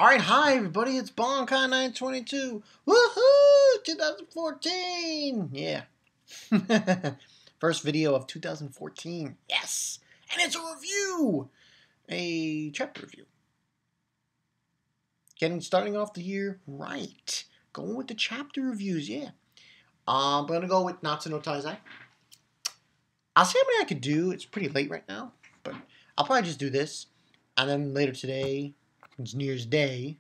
Alright, hi everybody, it's Bonkai922. Woohoo! 2014! Yeah. First video of 2014. Yes! And it's a review! A chapter review. Starting off the year right. Going with the chapter reviews, yeah. I'm gonna go with Nanatsu no Taizai. I'll see how many I could do. It's pretty late right now, but I'll probably just do this. And then later today, it's New Year's Day,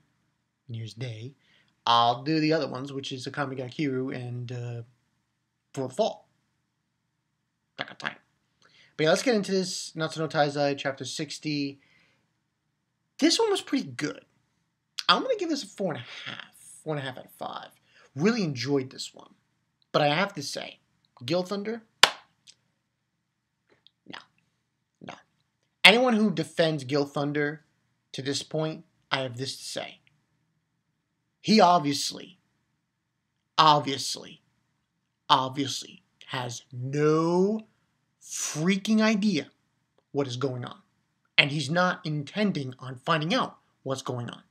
I'll do the other ones, which is Akame ga Kiru and For the Fall. I got time. But yeah, let's get into this. Nanatsu no Taizai, chapter 60. This one was pretty good. I'm going to give this a 4.5. 4.5 out of 5. Really enjoyed this one. But I have to say, Gilthunder? No. Anyone who defends Gilthunder to this point, I have this to say. He obviously has no freaking idea what is going on. And he's not intending on finding out what's going on.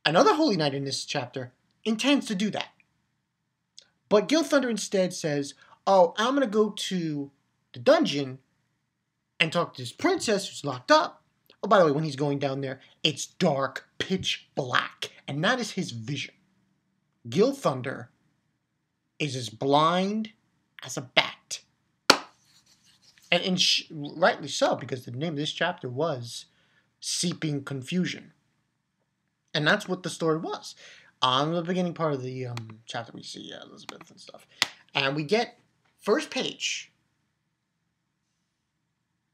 Another Holy Knight in this chapter intends to do that. But Gilthunder instead says, oh, I'm going to go to the dungeon and talk to this princess who's locked up. Oh, by the way, when he's going down there, it's dark, pitch black. And that is his vision. Gilthunder is as blind as a bat. And rightly so, because the name of this chapter was Seeping Confusion. And that's what the story was. On the beginning part of the chapter, we see Elizabeth and stuff. And we get, first page,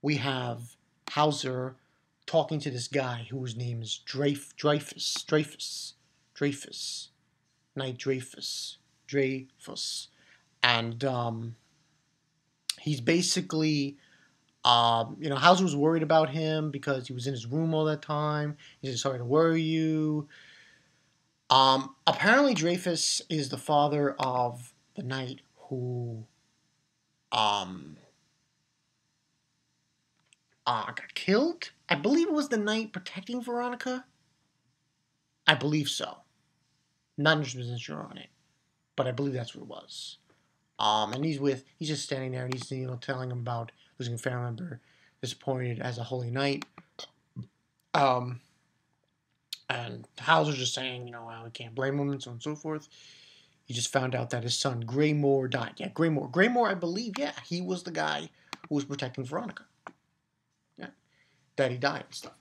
we have Hauser talking to this guy whose name is Dreyfus. Knight Dreyfus. And he's basically, Hauser was worried about him because he was in his room all that time. He said, sorry to worry you. Apparently Dreyfus is the father of the knight who got killed. I believe it was the knight protecting Veronica. I believe so. Not 100% sure on it, but I believe that's what it was. And he's just standing there, and he's telling him about losing a family member, disappointed as a holy knight. And Hauser's just saying, well, we can't blame him, and so on and so forth. He just found out that his son Graymore died. Yeah, Graymore, I believe, yeah, he was the guy who was protecting Veronica. Yeah, that he died and stuff.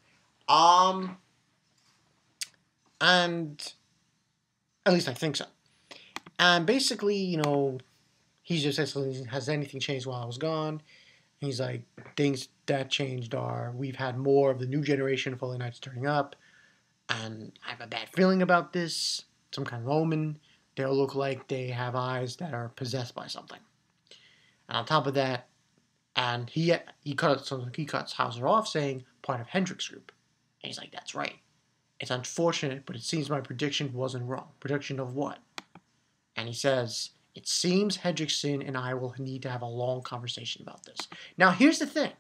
And at least I think so. And basically, he just says, has anything changed while I was gone? And he's like, things that changed are we've had more of the new generation of Holy Knights turning up. And I have a bad feeling about this. Some kind of omen. They'll look like they have eyes that are possessed by something. And on top of that, and he cuts Hauser off saying, part of Hendrick's group. And he's like, that's right. It's unfortunate, but it seems my prediction wasn't wrong. Prediction of what? And he says, it seems Hendricksen and I will need to have a long conversation about this. Now, here's the thing.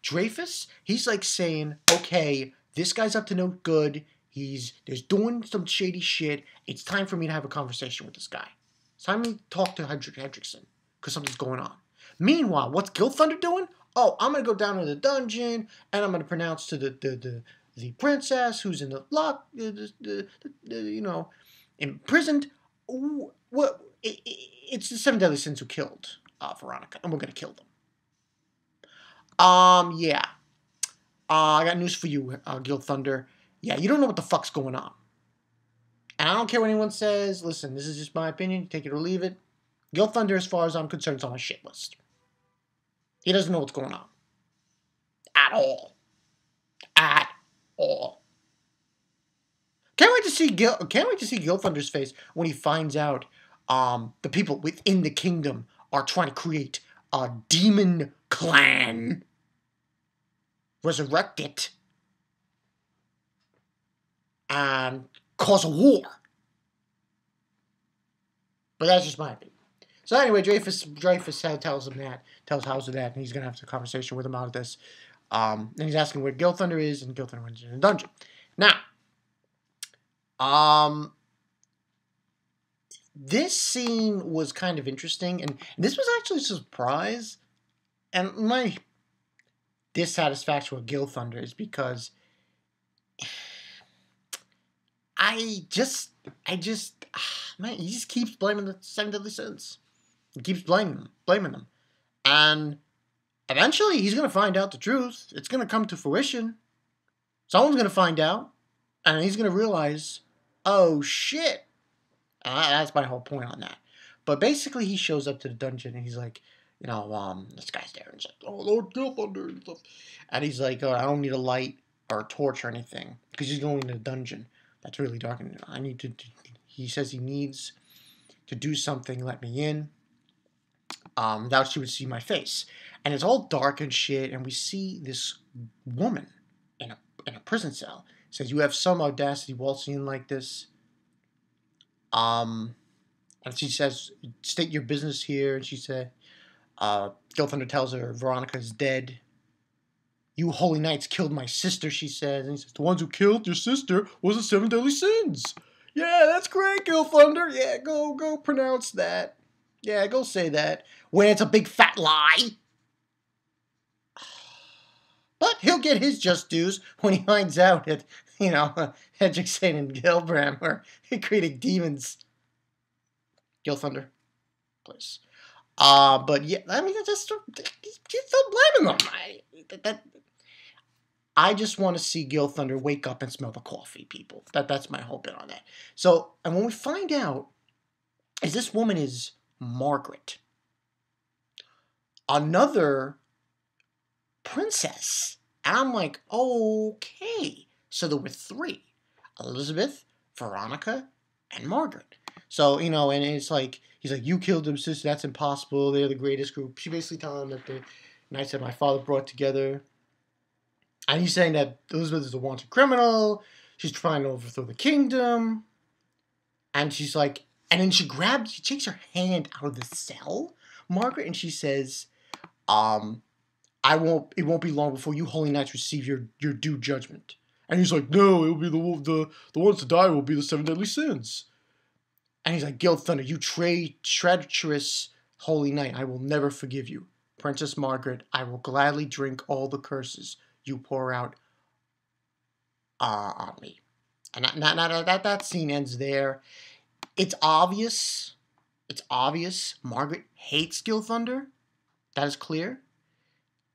Dreyfus, he's like saying, okay, this guy's up to no good. He's doing some shady shit. It's time for me to have a conversation with this guy. It's time for me to talk to Hendricksen because something's going on. Meanwhile, what's Gilthunder doing? Oh, I'm going to go down to the dungeon and I'm going to pronounce to the princess who's in the lock, imprisoned. It's the 7 deadly sins who killed Veronica, and we're going to kill them. Yeah. I got news for you, Gilthunder. Yeah, you don't know what the fuck's going on. And I don't care what anyone says. Listen, this is just my opinion. Take it or leave it. Gilthunder, as far as I'm concerned, is on my shit list. He doesn't know what's going on. At all. Can't wait to see Gilthunder's face when he finds out the people within the kingdom are trying to create a demon clan. Resurrect it. And cause a war. But that's just my opinion. So anyway, Dreyfus tells Hauser that, and he's going to have a conversation with him about this. And he's asking where Gilthunder is, and Gilthunder went in the dungeon. Now, Um, this scene was kind of interesting, and this was actually a surprise. And my dissatisfaction with Gilthunder is because I just, man, he just keeps blaming the seven deadly sins. He keeps blaming them, and eventually he's gonna find out the truth. It's gonna come to fruition. Someone's gonna find out, and he's gonna realize, oh shit. That's my whole point on that. But basically, he shows up to the dungeon and he's like, this guy's there and he's like, oh Lord Gilthunder and stuff, and he's like, oh, I don't need a light or a torch or anything because he's going to the dungeon that's really dark and I need to. He says he needs to do something. Let me in. That she would see my face, and it's all dark and shit, and we see this woman in a prison cell. Says you have some audacity waltzing in like this. And she says, state your business here. And she said, Gilthunder tells her Veronica is dead. You holy knights killed my sister, she says. And he says, the ones who killed your sister was the seven deadly sins. Yeah, that's great, Gilthunder. Yeah, go pronounce that. Yeah, go say that. When it's a big fat lie. But he'll get his just dues when he finds out that, Hendricksen and helbram are creating demons. Gilthunder, please. But yeah, I mean, just don't blaming them. I just want to see Gilthunder wake up and smell the coffee, people. That's my whole bit on that. So, and when we find out, is this woman is Margaret, another princess, and I'm like, okay. So there were three: Elizabeth, Veronica, and Margaret. So, and it's like, he's like, you killed them, sister, that's impossible, they're the greatest group. She basically telling him that the knights that my father brought together. And he's saying that Elizabeth is a wanted criminal, she's trying to overthrow the kingdom. And she's like, and then she takes her hand out of the cell, Margaret, and she says, it won't be long before you holy knights receive your due judgment. And he's like, no, it'll be the ones to die will be the seven deadly sins. And he's like, Gilthunder, you treacherous holy knight, I will never forgive you. Princess Margaret, I will gladly drink all the curses you pour out on me. And that scene ends there. It's obvious. Margaret hates Gilthunder. That is clear.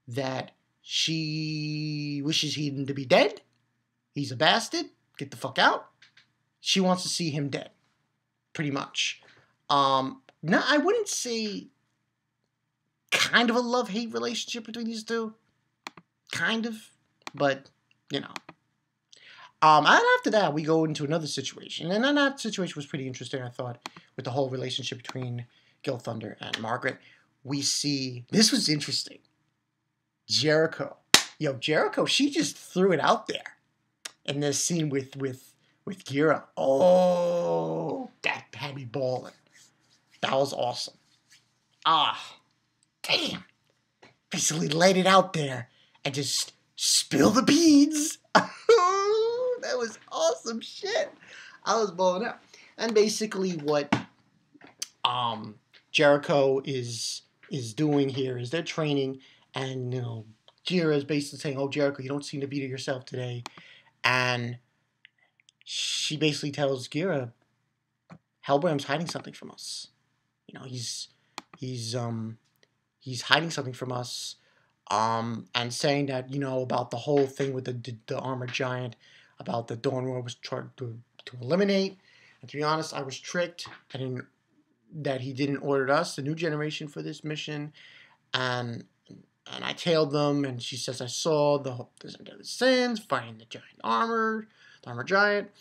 That she wishes him to be dead. He's a bastard. Get the fuck out. She wants to see him dead. Pretty much. Now, I wouldn't say kind of a love-hate relationship between these two. Kind of. But, And after that, we go into another situation. And then that situation was pretty interesting, I thought, with the whole relationship between Gilthunder and Margaret. We see... This was interesting. Jericho. Jericho, she just threw it out there in this scene with Geera. Oh, that had me balling. That was awesome. Damn. Basically laid it out there and just spill the beans. That was awesome shit. I was balling out. And basically what Jericho is doing here is they're training, and Geera is basically saying, oh, Jericho, you don't seem to be to yourself today. And she basically tells Geera, helbram's hiding something from us. He's hiding something from us, and saying that, about the whole thing with the armored giant, about the Dawn War was trying to eliminate. And to be honest, I was tricked. That he didn't order us, the new generation, for this mission, and I tailed them. And she says, I saw the sins fighting the armored giant.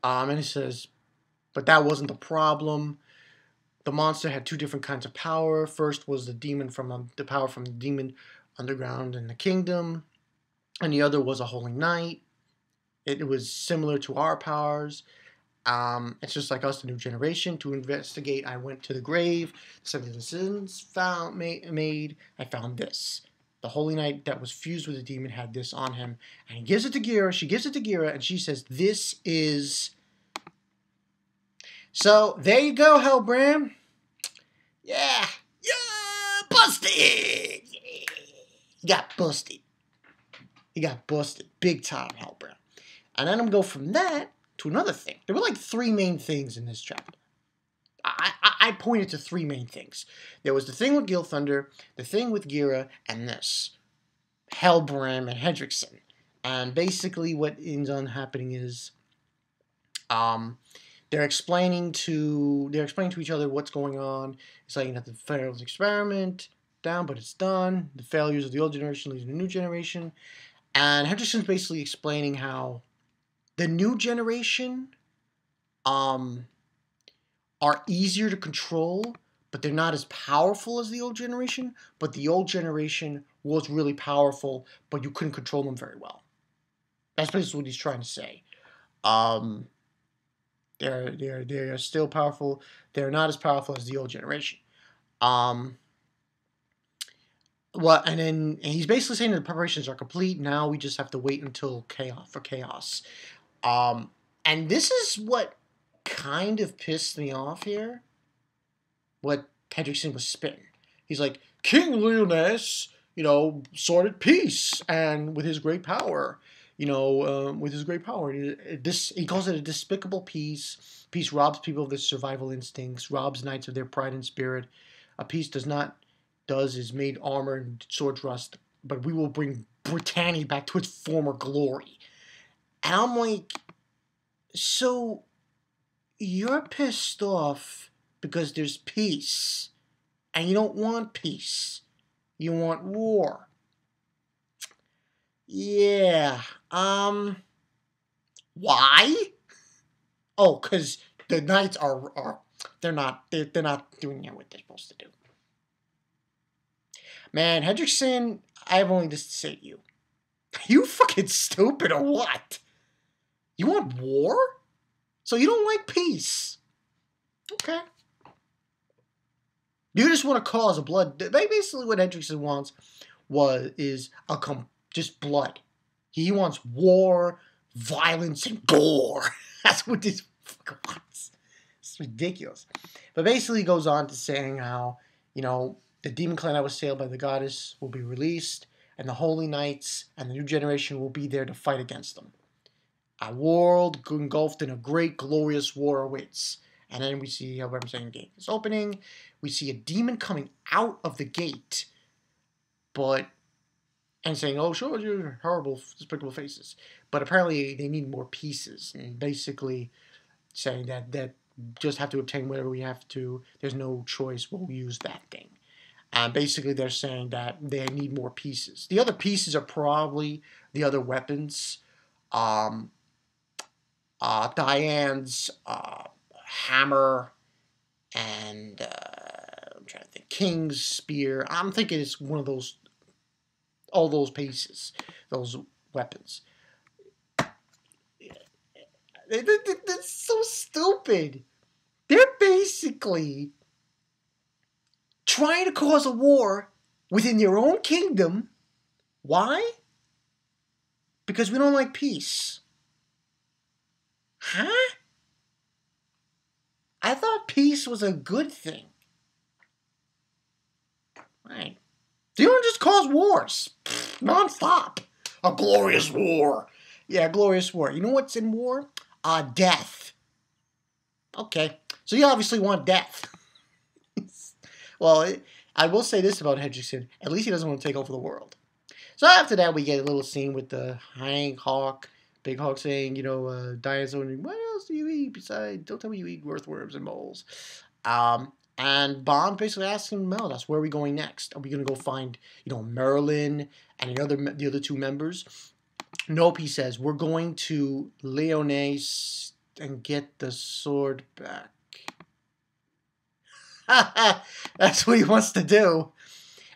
And he says, but that wasn't the problem. The monster had two different kinds of power. First was the power from the demon underground in the kingdom, and the other was a holy knight. It was similar to our powers. It's just like us, the new generation. To investigate, I went to the grave. Some of the sins made. I found this. the Holy Knight that was fused with the demon had this on him. And he gives it to Geera. She gives it to Geera, and she says, this is... So, there you go, helbram. Yeah. Yeah, busted. Yeah. He got busted. He got busted. Big time, helbram. And then I'm going to go from that to another thing. There were like 3 main things in this chapter. I pointed to 3 main things. There was the thing with Gilthunder, the thing with Geera, and this. helbram and Hendricksen. And basically what ends on happening is they're explaining to each other what's going on. It's like that the failed experiment down, but it's done. The failures of the old generation lead to the new generation. And Hendricksen's basically explaining how the new generation are easier to control, but they're not as powerful as the old generation. But the old generation was really powerful, but you couldn't control them very well. That's basically what he's trying to say. They're still powerful. They're not as powerful as the old generation. And he's basically saying that the preparations are complete. Now we just have to wait until chaos. And this is what kind of pissed me off here. What Hendricksen was spitting. He's like, King Leonas, sorted peace, and with his great power, he calls it a despicable peace. Peace robs people of their survival instincts, robs knights of their pride and spirit. A peace is made armor and swords rust, but we will bring Britannia back to its former glory. And I'm like, so you're pissed off because there's peace, and you don't want peace. You want war. Yeah. Why? Oh, because the knights they're not doing what they're supposed to do. Man, Hendricksen, I have only this to say to you. You fucking stupid or what? You want war? So you don't like peace? Okay. You just want to cause a blood. Basically, what Hendricksen wants is just blood. He wants war, violence, and gore. That's what this fucker wants. It's ridiculous. But basically, he goes on to saying how the demon clan that was sailed by the goddess will be released, and the holy knights and the new generation will be there to fight against them. A world engulfed in a great, glorious war awaits. And then we see how I'm saying gate is opening. We see a demon coming out of the gate, and saying, "Oh, show your horrible, despicable faces." But apparently, they need more pieces, and basically saying that just have to obtain whatever we have to. There's no choice. We'll use that thing. And basically, they're saying that they need more pieces. The other pieces are probably the other weapons. Diane's hammer, and I'm trying to think, King's spear. I'm thinking it's one of those, all those pieces, those weapons. That's so stupid. They're basically trying to cause a war within your own kingdom. Why? Because we don't like peace. Huh? I thought peace was a good thing. Right. You don't just cause wars. Non-stop. A glorious war. Yeah, glorious war. You know what's in war? Death. Okay. So you obviously want death. Well, I will say this about Hendricksen. At least he doesn't want to take over the world. So after that, we get a little scene with the Hawk. Big Hawk saying, Diane's wondering, what else do you eat besides, don't tell me you eat earthworms and moles. And Bond basically asks him, meliodas, where are we going next? Are we going to go find, Merlin and the other 2 members? Nope, he says, we're going to Leones and get the sword back. That's what he wants to do.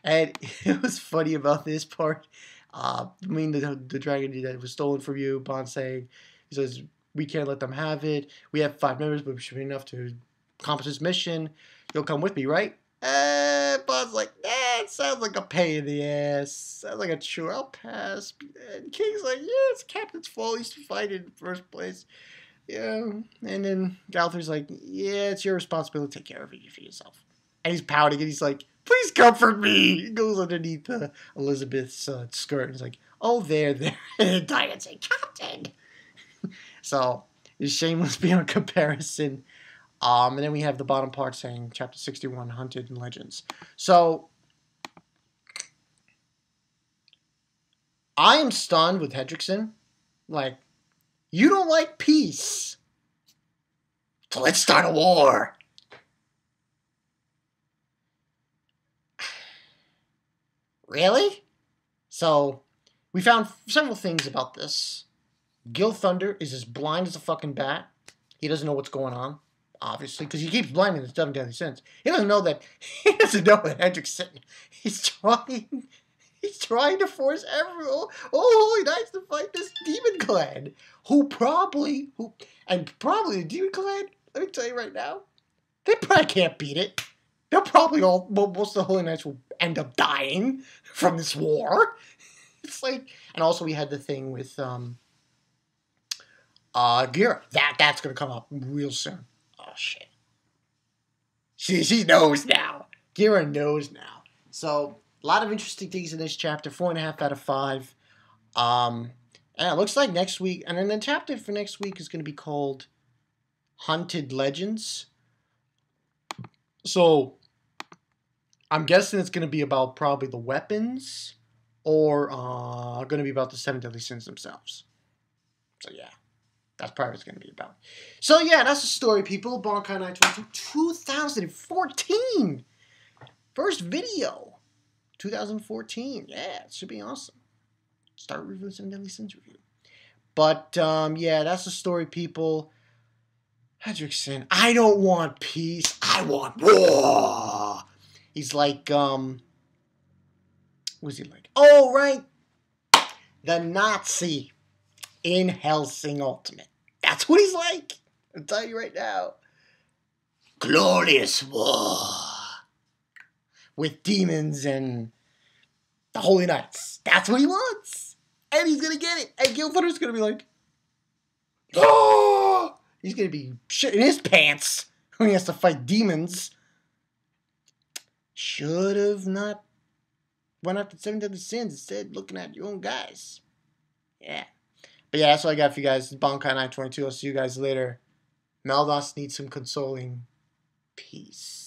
And it was funny about this part. The dragon that was stolen from you, Bond saying, he says, we can't let them have it. We have 5 members, but we should be enough to accomplish this mission. You'll come with me, right? Bond's like, sounds like a pain in the ass. Sounds like a chore. I'll pass. And King's like, yeah, it's Captain's fault. He's to fight in the first place. Yeah. And then Gowther's like, yeah, it's your responsibility to take care of it for yourself. And he's pouting and he's like, please comfort me. He goes underneath Elizabeth's skirt and he's like, oh, there. And Diane's like, Captain. So, it's shameless beyond comparison. And then we have the bottom part saying Chapter 61, Hunted and Legends. So, I am stunned with Hendricksen. Like, you don't like peace. So let's start a war. Really? So, we found several things about this. Gilthunder is as blind as a fucking bat. He doesn't know what's going on, obviously, because he keeps blinding the 7 deadly sins. He doesn't know that Hendricksen, he's trying to force all holy knights to fight this demon clan. Probably the demon clan, let me tell you right now, they probably can't beat it. They'll probably most of the holy knights will end up dying from this war. It's like, and also we had the thing with geera. That's gonna come up real soon. Oh shit. She knows now. Geera knows now. So a lot of interesting things in this chapter. 4.5 out of 5. And it looks like next week, and then the chapter for next week is gonna be called Hunted Legends. So I'm guessing it's gonna be about probably the weapons, or gonna be about the 7 deadly sins themselves. So yeah. That's probably what it's going to be about. So, yeah, that's the story, people. Bankai 922, 2014. First video. 2014. Yeah, it should be awesome. Start reviewing 7 Deadly Sins review. But, yeah, that's the story, people. Hendricksen, I don't want peace. I want war. He's like, what's he like? Oh, right. The Nazi in Hellsing Ultimate. That's what he's like. I'll tell you right now. Glorious war. With demons and the Holy Knights. That's what he wants. And he's going to get it. And Gilthunder's going to be like, oh! He's going to be shitting his pants when he has to fight demons. Should have not went after 7 Deadly Sins instead looking at your own guys. Yeah. But yeah, that's all I got for you guys. This is Bankai 922. I'll see you guys later. Meliodas needs some consoling. Peace.